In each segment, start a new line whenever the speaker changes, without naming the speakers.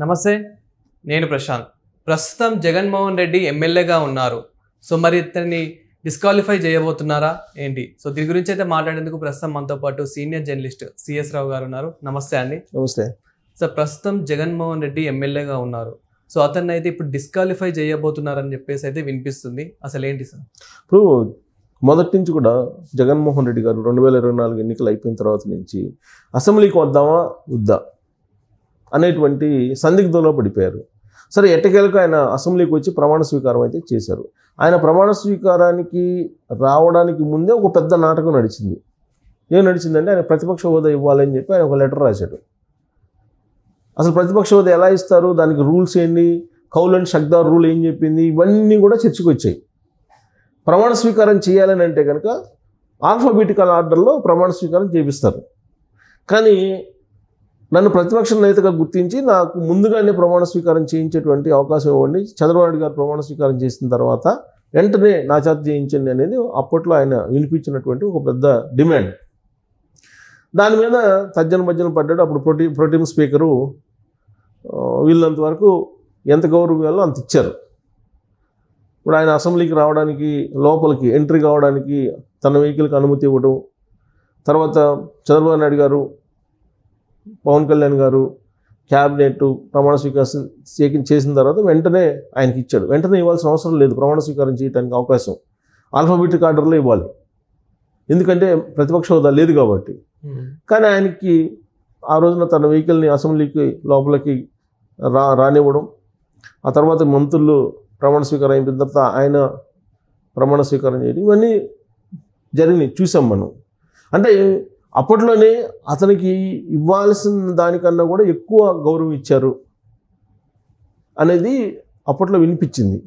నమస్తే, నేను ప్రశాంత్. ప్రస్తుతం జగన్మోహన్ రెడ్డి ఎమ్మెల్యేగా ఉన్నారు. సో మరి ఇతన్ని డిస్క్వాలిఫై చేయబోతున్నారా ఏంటి? సో దీని గురించి అయితే మాట్లాడేందుకు ప్రస్తుతం మనతో పాటు సీనియర్ జర్నలిస్ట్ సిఎస్ రావు గారు ఉన్నారు. నమస్తే అండి.
నమస్తే
సో ప్రస్తుతం జగన్మోహన్ రెడ్డి ఎమ్మెల్యేగా ఉన్నారు. సో అతన్ని అయితే ఇప్పుడు డిస్క్వాలిఫై చేయబోతున్నారని చెప్పేసి అయితే వినిపిస్తుంది. అసలు ఏంటి సార్?
ఇప్పుడు మొదటి నుంచి కూడా జగన్మోహన్ రెడ్డి గారు 2024 ఎన్నికలు అయిపోయిన తర్వాత నుంచి అసెంబ్లీకి వద్దామా వద్దా అనేటువంటి సందిగ్ధంలో పడిపోయారు. సరే, ఎట్టకేలకు ఆయన అసెంబ్లీకి వచ్చి ప్రమాణ స్వీకారం అయితే చేశారు. ఆయన ప్రమాణ స్వీకారానికి రావడానికి ముందే ఒక పెద్ద నాటకం నడిచింది. ఏం నడిచిందంటే, ఆయన ప్రతిపక్ష హోదా ఇవ్వాలని చెప్పి ఆయన ఒక లెటర్ రాశాడు. అసలు ప్రతిపక్ష హోదా ఎలా ఇస్తారు, దానికి రూల్స్ ఏంటి, కౌల్ అండ్ షక్దార్ రూల్ ఏం చెప్పింది, ఇవన్నీ కూడా చర్చకు వచ్చాయి. ప్రమాణ స్వీకారం చేయాలని అంటే కనుక ఆల్ఫాబెటికల్ ఆర్డర్లో ప్రమాణ స్వీకారం చేపిస్తారు. కానీ నన్ను ప్రతిపక్ష నేతగా గుర్తించి నాకు ముందుగానే ప్రమాణ స్వీకారం చేయించేటువంటి అవకాశం ఇవ్వండి, చంద్రబాబు నాయుడు గారు ప్రమాణ స్వీకారం చేసిన తర్వాత వెంటనే నా చేత చేయించండి అనేది అప్పట్లో ఆయన వినిపించినటువంటి ఒక పెద్ద డిమాండ్. దాని మీద తర్జన భర్జన పడ్డాడు. అప్పుడు ప్రోటీమ్ స్పీకరు వీళ్ళంత వరకు ఎంత గౌరవం ఇవ్వాలో అంత ఇచ్చారు. ఇప్పుడు ఆయన అసెంబ్లీకి రావడానికి, లోపలికి ఎంట్రీ కావడానికి తన వెహికల్కి అనుమతి ఇవ్వడం, తర్వాత చంద్రబాబు నాయుడు గారు, పవన్ కళ్యాణ్ గారు క్యాబినెట్ ప్రమాణ స్వీకారం చేసిన తర్వాత వెంటనే ఆయనకి ఇచ్చాడు. వెంటనే ఇవ్వాల్సిన అవసరం లేదు, ప్రమాణ స్వీకారం చేయడానికి అవకాశం ఆల్ఫాబెటిక్ ఆర్డర్లో ఇవ్వాలి, ఎందుకంటే ప్రతిపక్ష హోదా లేదు కాబట్టి. కానీ ఆయనకి ఆ రోజున తన వెహికల్ని అసెంబ్లీకి లోపలికి రానివ్వడం, ఆ తర్వాత మంత్రులు ప్రమాణ స్వీకారం అయిపోయిన తర్వాత ఆయన ప్రమాణ స్వీకారం చేయడం, ఇవన్నీ జరిగినాయి, చూసాం మనం. అంటే అప్పట్లోనే అతనికి ఇవ్వాల్సిన దానికన్నా కూడా ఎక్కువ గౌరవం ఇచ్చారు అనేది అప్పట్లో వినిపించింది.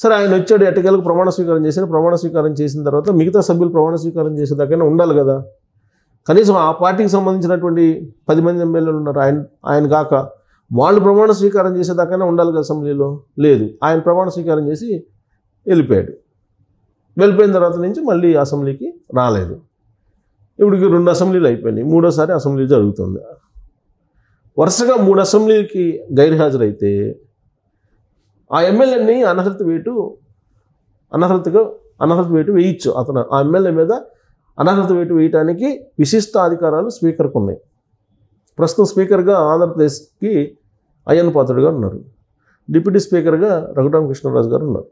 సరే, ఆయన వచ్చాడు, ఎట్టకేలకు ప్రమాణ స్వీకారం చేశారు. ప్రమాణ స్వీకారం చేసిన తర్వాత మిగతా సభ్యులు ప్రమాణ స్వీకారం చేసేదాకైనా ఉండాలి కదా. కనీసం ఆ పార్టీకి సంబంధించినటువంటి 10 మంది ఎమ్మెల్యేలు ఉన్నారు, ఆయన కాక వాళ్ళు ప్రమాణ స్వీకారం చేసేదాకైనా ఉండాలి కదా అసెంబ్లీలో. లేదు, ఆయన ప్రమాణ స్వీకారం చేసి వెళ్ళిపోయాడు. వెళ్ళిపోయిన తర్వాత నుంచి మళ్ళీ అసెంబ్లీకి రాలేదు. ఇప్పటికి 2 అసెంబ్లీలు అయిపోయినాయి, 3వసారి అసెంబ్లీ జరుగుతుంది. వరుసగా 3 అసెంబ్లీకి గైర్హాజరైతే ఆ ఎమ్మెల్యేని అనర్హత వేటు వేయచ్చు. అతను ఆ ఎమ్మెల్యే మీద అనర్హత వేటు వేయటానికి విశిష్ట అధికారాలు స్పీకర్కి ఉన్నాయి. ప్రస్తుతం స్పీకర్గా ఆంధ్రప్రదేశ్కి అయ్యన్న పాత్రుడు గారు ఉన్నారు, డిప్యూటీ స్పీకర్గా రఘురామకృష్ణరాజు గారు ఉన్నారు.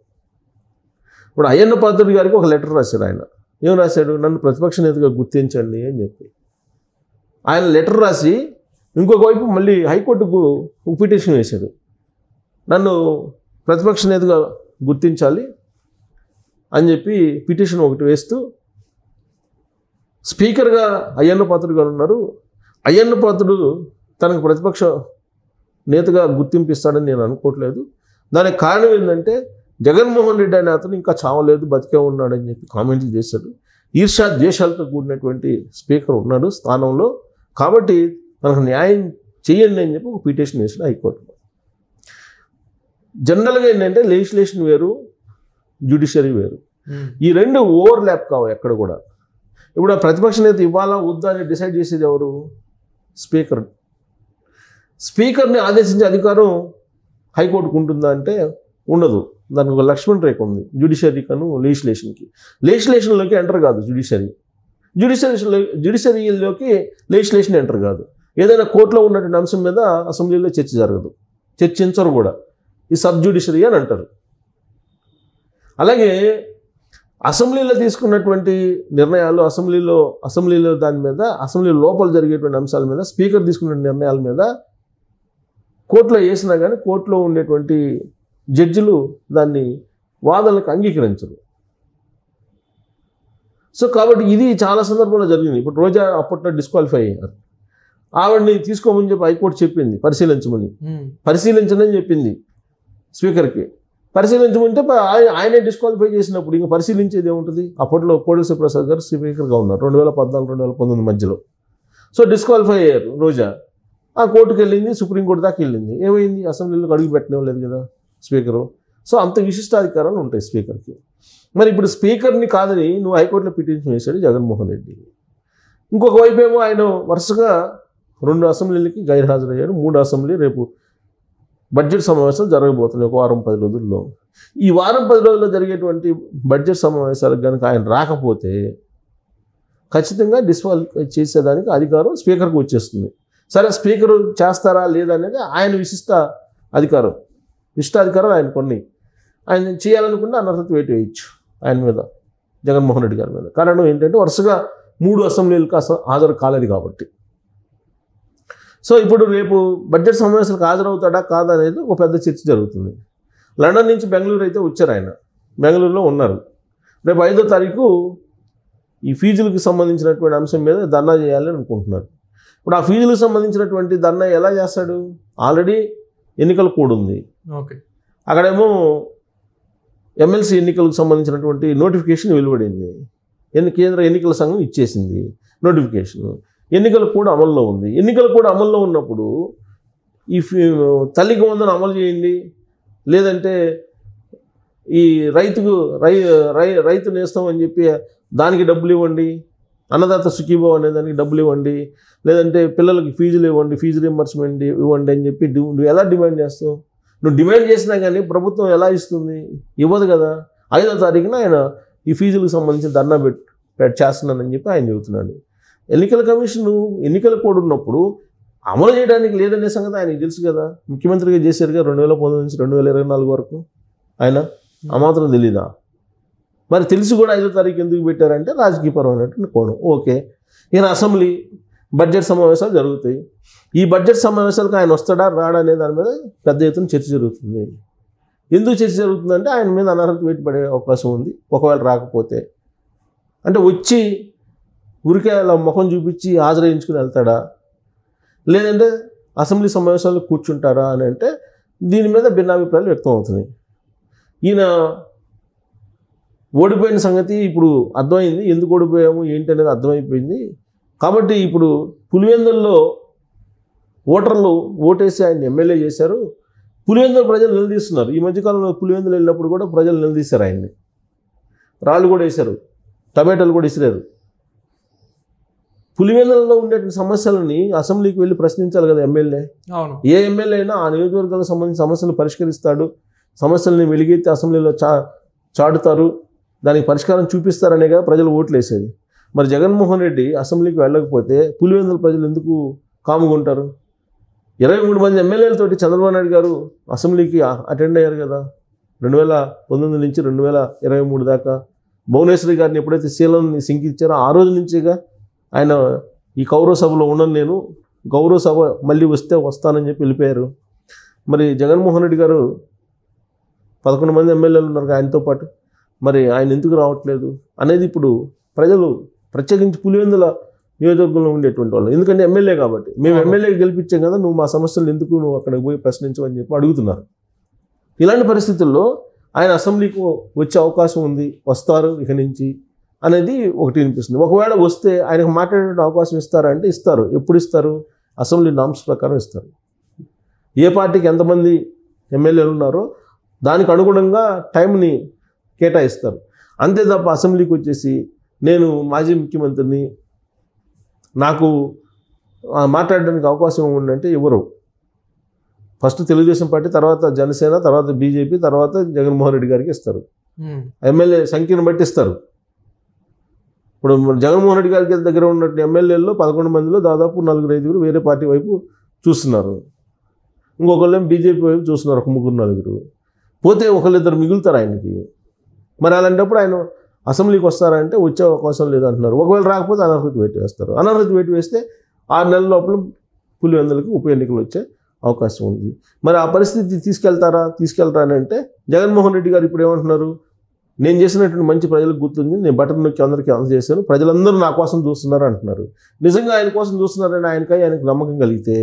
ఇప్పుడు అయ్యన్న పాత్రుడు గారికి ఒక లెటర్ రాశాడు. ఆయన ఏం రాశాడు, నన్ను ప్రతిపక్ష నేతగా గుర్తించండి అని చెప్పి ఆయన లెటర్ రాసి ఇంకొక వైపు మళ్ళీ హైకోర్టుకు పిటిషన్ వేశాడు. నన్ను ప్రతిపక్ష నేతగా గుర్తించాలి అని చెప్పి పిటిషన్ ఒకటి వేస్తూ, స్పీకర్గా అయ్యన్న పాత్రుడు గారు ఉన్నారు, అయ్యన్న పాత్రుడు తనకు ప్రతిపక్ష నేతగా గుర్తింపు ఇస్తాడని నేను అనుకోవట్లేదు. దానికి కారణం ఏంటంటే, జగన్మోహన్ రెడ్డి అనే అతను ఇంకా చావలేదు, బతికే ఉన్నాడని చెప్పి కామెంట్లు చేశాడు. ఈర్ష్యా ద్వేషాలతో కూడినటువంటి స్పీకర్ ఉన్నాడు స్థానంలో, కాబట్టి తనకు న్యాయం చేయండి అని చెప్పి ఒక పిటిషన్ వేసాడు హైకోర్టులో. జనరల్గా ఏంటంటే, లెజిస్లేషన్ వేరు, జ్యుడిషియరీ వేరు. ఈ రెండు ఓవర్లాప్ కావు ఎక్కడ కూడా. ఇప్పుడు ఆ ప్రతిపక్ష నేత ఇవ్వాలా వద్దా అని డిసైడ్ చేసేది ఎవరు? స్పీకర్. స్పీకర్ని ఆదేశించే అధికారం హైకోర్టుకు ఉంటుందా అంటే ఉండదు. దానికి ఒక లక్ష్మణ్ రేఖ ఉంది, జ్యుడిషియరీకను లెజిస్లేషన్కి. లెజిస్లేషన్లోకి ఎంటర్ కాదు జ్యుడిషియరీలోకి లెజిస్లేషన్ ఎంటర్ కాదు. ఏదైనా కోర్టులో ఉన్నటువంటి అంశం మీద అసెంబ్లీలో చర్చ జరగదు, చర్చించరు కూడా. ఈ సబ్ జ్యుడిషియరీ అని అంటారు. అలాగే అసెంబ్లీలో తీసుకున్నటువంటి నిర్ణయాలు, అసెంబ్లీలో దాని మీద, అసెంబ్లీ లోపల జరిగేటువంటి అంశాల మీద స్పీకర్ తీసుకున్న నిర్ణయాల మీద కోర్టులో వేసినా కానీ కోర్టులో ఉండేటువంటి జడ్జిలు దాన్ని వాదనలకు అంగీకరించరు. సో కాబట్టి ఇది చాలా సందర్భంలో జరిగింది. ఇప్పుడు రోజా అప్పట్లో డిస్క్వాలిఫై అయ్యారు. ఆవిడని తీసుకోమని చెప్పి హైకోర్టు చెప్పింది, పరిశీలించమని చెప్పింది స్పీకర్కి. పరిశీలించమంటే ఆయనే డిస్క్వాలిఫై చేసినప్పుడు ఇంకా పరిశీలించేది ఏముంటుంది? అప్పట్లో కోడెల శివప్రసాద్ గారు స్పీకర్గా ఉన్నారు 2014-2019 మధ్యలో. సో డిస్క్వాలిఫై అయ్యారు రోజా. ఆ కోర్టుకు వెళ్ళింది, సుప్రీంకోర్టు దాకా వెళ్ళింది. ఏమైంది? అసెంబ్లీలోకి అడుగు పెట్టనివ్వలేదు కదా స్పీకరు. సో అంత విశిష్టాధికారాలు ఉంటాయి స్పీకర్కి. మరి ఇప్పుడు స్పీకర్ని కాదని నువ్వు హైకోర్టులో పిటిషన్ వేశాడు జగన్మోహన్ రెడ్డి. ఇంకొక వైపు ఏమో ఆయన వరుసగా 2 అసెంబ్లీలకి గైర్హాజరయ్యాడు. 3 అసెంబ్లీ రేపు బడ్జెట్ సమావేశాలు జరగబోతున్నాయి ఒక వారం 10 రోజుల్లో. ఈ వారం 10 రోజుల్లో జరిగేటువంటి బడ్జెట్ సమావేశాలకు కనుక ఆయన రాకపోతే ఖచ్చితంగా డిస్క్వాలిఫై చేసేదానికి అధికారం స్పీకర్కి వచ్చేస్తుంది. సరే, స్పీకర్ చేస్తారా లేదా అనేది ఆయన అధికారం ఆయన కొన్ని ఆయన చేయాలనుకుంటే అనర్హత వేటు వేయచ్చు ఆయన మీద, జగన్మోహన్ రెడ్డి గారి మీద. కారణం ఏంటంటే వరుసగా 3 అసెంబ్లీలకు హాజరు కాలేదు కాబట్టి. సో ఇప్పుడు రేపు బడ్జెట్ సమావేశాలకు హాజరవుతాడా కాదా అనేది ఒక పెద్ద చర్చ జరుగుతుంది. లండన్ నుంచి బెంగళూరు అయితే వచ్చారు, ఆయన బెంగళూరులో ఉన్నారు. రేపు 5వ తారీఖు ఈ ఫీజులకు సంబంధించినటువంటి అంశం మీద ధర్నా చేయాలని అనుకుంటున్నారు. ఇప్పుడు ఆ ఫీజులకు సంబంధించినటువంటి ధర్నా ఎలా చేస్తాడు? ఆల్రెడీ ఎన్నికల కోడ్ ఉంది.
ఓకే,
అక్కడేమో ఎమ్మెల్సీ ఎన్నికలకు సంబంధించినటువంటి నోటిఫికేషన్ వెలువడింది. కేంద్ర ఎన్నికల సంఘం ఇచ్చేసింది నోటిఫికేషన్. ఎన్నికల కోడ్ అమల్లో ఉంది. ఎన్నికల కోడ్ అమల్లో ఉన్నప్పుడు ఈ తల్లికి వందన అమలు చేయండి, లేదంటే ఈ రైతు నేస్తాం అని చెప్పి దానికి డబ్బులు ఇవ్వండి, అన్నదాత సుఖీభావ అనే దానికి డబ్బులు ఇవ్వండి, లేదంటే పిల్లలకి ఫీజులు ఇవ్వండి, ఫీజు రీంబర్స్మెంట్ ఇవ్వండి అని చెప్పి నువ్వు ఎలా డిమాండ్ చేస్తావు? నువ్వు డిమాండ్ చేసినా కానీ ప్రభుత్వం ఎలా ఇస్తుంది? ఇవ్వదు కదా. 5వ తారీఖున ఆయన ఈ ఫీజులకు సంబంధించిన ధర్నా చేస్తున్నానని చెప్పి ఆయన చెబుతున్నాడు. ఎన్నికల కమిషన్ ఎన్నికల కోడ్ ఉన్నప్పుడు అమలు చేయడానికి లేదనే సంగతి ఆయనకు తెలుసు కదా. ముఖ్యమంత్రిగా చేశారుగా 2019 నుంచి 2024 వరకు. ఆయన ఆ మాత్రం తెలీదా? మరి తెలిసి కూడా 5వ తారీఖు ఎందుకు పెట్టారంటే రాజకీయపరమైనటువంటి కోణం. ఓకే, ఈయన అసెంబ్లీ బడ్జెట్ సమావేశాలు జరుగుతాయి. ఈ బడ్జెట్ సమావేశాలకు ఆయన వస్తాడా రాడా అనే దాని మీద పెద్ద ఎత్తున చర్చ జరుగుతుంది. ఎందుకు చర్చ జరుగుతుందంటే ఆయన మీద అనర్హత వేటు పడే అవకాశం ఉంది ఒకవేళ రాకపోతే. అంటే వచ్చి ఊరికే అలా ముఖం చూపించి హాజరేయించుకుని వెళ్తాడా, లేదంటే అసెంబ్లీ సమావేశాల్లో కూర్చుంటారా అని అంటే దీని మీద భిన్నాభిప్రాయాలు వ్యక్తం అవుతున్నాయి. ఈయన ఓడిపోయిన సంగతి ఇప్పుడు అర్థమైంది, ఎందుకు ఓడిపోయాము ఏంటి అనేది అర్థమైపోయింది. కాబట్టి ఇప్పుడు పులివెందుల్లో ఓటర్లు ఓటేసి ఆయన ఎమ్మెల్యే చేశారు. పులివెందుల ప్రజలు నిలదీస్తున్నారు. ఈ మధ్యకాలంలో పులివెందులు వెళ్ళినప్పుడు కూడా ప్రజలు నిలదీశారు ఆయన్ని, రాళ్ళు కూడా వేశారు, టమాటాలు కూడా ఇసిరారు. పులివెందులలో ఉండేటువంటి సమస్యలని అసెంబ్లీకి వెళ్ళి ప్రశ్నించాలి కదా ఎమ్మెల్యే. ఏ ఎమ్మెల్యే అయినా ఆ నియోజకవర్గాలకు సంబంధించిన సమస్యలను పరిష్కరిస్తాడు, సమస్యలని వెలిగెత్తి అసెంబ్లీలో చాటుతారు, దానికి పరిష్కారం చూపిస్తారనే కదా ప్రజలు ఓట్లు వేసేది. మరి జగన్మోహన్ రెడ్డి అసెంబ్లీకి వెళ్ళకపోతే పులివెందుల ప్రజలు ఎందుకు కాముకుంటారు? 23 మంది ఎమ్మెల్యేలతోటి చంద్రబాబు నాయుడు గారు అసెంబ్లీకి అటెండ్ అయ్యారు కదా 2019 నుంచి 2023 దాకా. భువనేశ్వరి గారిని ఎప్పుడైతే శీలాన్ని సింకిచ్చారో ఆ రోజు నుంచిగా ఆయన ఈ కౌరవ సభలో ఉండను, నేను గౌరవ సభ మళ్ళీ వస్తానని చెప్పి వెళ్ళిపోయారు. మరి జగన్మోహన్ రెడ్డి గారు 11 మంది ఎమ్మెల్యేలు ఉన్నారు ఆయనతో పాటు, మరి ఆయన ఎందుకు రావట్లేదు అనేది ఇప్పుడు ప్రజలు ప్రత్యేకించి పులివెందుల నియోజకవర్గంలో ఉండేటువంటి వాళ్ళు, ఎందుకంటే ఎమ్మెల్యే కాబట్టి మేము ఎమ్మెల్యేకి గెలిపించాం కదా, నువ్వు మా సమస్యలు ఎందుకు నువ్వు అక్కడికి పోయి ప్రశ్నించవని చెప్పి అడుగుతున్నారు. ఇలాంటి పరిస్థితుల్లో ఆయన అసెంబ్లీకి వచ్చే అవకాశం ఉంది, వస్తారు ఇక నుంచి అనేది ఒకటి వినిపిస్తుంది. ఒకవేళ వస్తే ఆయనకు మాట్లాడే అవకాశం ఇస్తారంటే ఇస్తారు. ఎప్పుడు ఇస్తారు? అసెంబ్లీ నామ్స్ ప్రకారం ఇస్తారు. ఏ పార్టీకి ఎంతమంది ఎమ్మెల్యేలు ఉన్నారో దానికి అనుగుణంగా టైంని కేటాయిస్తారు. అంతే తప్ప అసెంబ్లీకి వచ్చేసి నేను మాజీ ముఖ్యమంత్రిని, నాకు మాట్లాడడానికి అవకాశం ఉందంటే ఎవరు? ఫస్ట్ తెలుగుదేశం పార్టీ, తర్వాత జనసేన, తర్వాత బీజేపీ, తర్వాత జగన్మోహన్ రెడ్డి గారికి ఇస్తారు. ఎమ్మెల్యే సంఖ్యను బట్టి ఇస్తారు. ఇప్పుడు జగన్మోహన్ రెడ్డి గారికి దగ్గర ఉన్నట్టు ఎమ్మెల్యేల్లో 11 మందిలో దాదాపు 4-5 వేరే పార్టీ వైపు చూస్తున్నారు. ఇంకొకళ్ళు బీజేపీ వైపు చూస్తున్నారు, ఒక 3-4. పోతే ఒకళ్ళిద్దరు మిగులుతారు ఆయనకి. మరి అలాంటప్పుడు ఆయన అసెంబ్లీకి వస్తారంటే వచ్చే అవకాశం లేదంటున్నారు. ఒకవేళ రాకపోతే అనర్హత వేటు వేస్తారు. అనర్హత వేటు వేస్తే 6 నెలల లోపల పులివెందులకి ఉప ఎన్నికలు వచ్చే అవకాశం ఉంది. మరి ఆ పరిస్థితి తీసుకెళ్తారా అని అంటే జగన్మోహన్ రెడ్డి గారు ఇప్పుడు ఏమంటున్నారు? నేను చేసినటువంటి మంచి ప్రజలకు గుర్తుంది, నేను బటన్ నొక్కి అందరికీ అందజేశాను, ప్రజలందరూ నా కోసం చూస్తున్నారు అంటున్నారు. నిజంగా ఆయన కోసం చూస్తున్నారని ఆయనకు నమ్మకం కలిగితే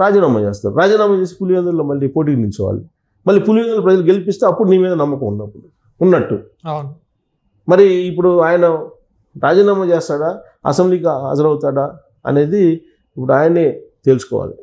రాజీనామా చేస్తారు. రాజీనామా చేసి పులివెందుల్లో మళ్ళీ పోటీకి నిల్చోవాలి. మళ్ళీ పులివెందులు ప్రజలు గెలిపిస్తే అప్పుడు నీ మీద నమ్మకం ఉన్నట్టు. మరి ఇప్పుడు ఆయన రాజీనామా చేస్తాడా, అసెంబ్లీకి హాజరవుతాడా అనేది ఇప్పుడు ఆయనే తెలుసుకోవాలి.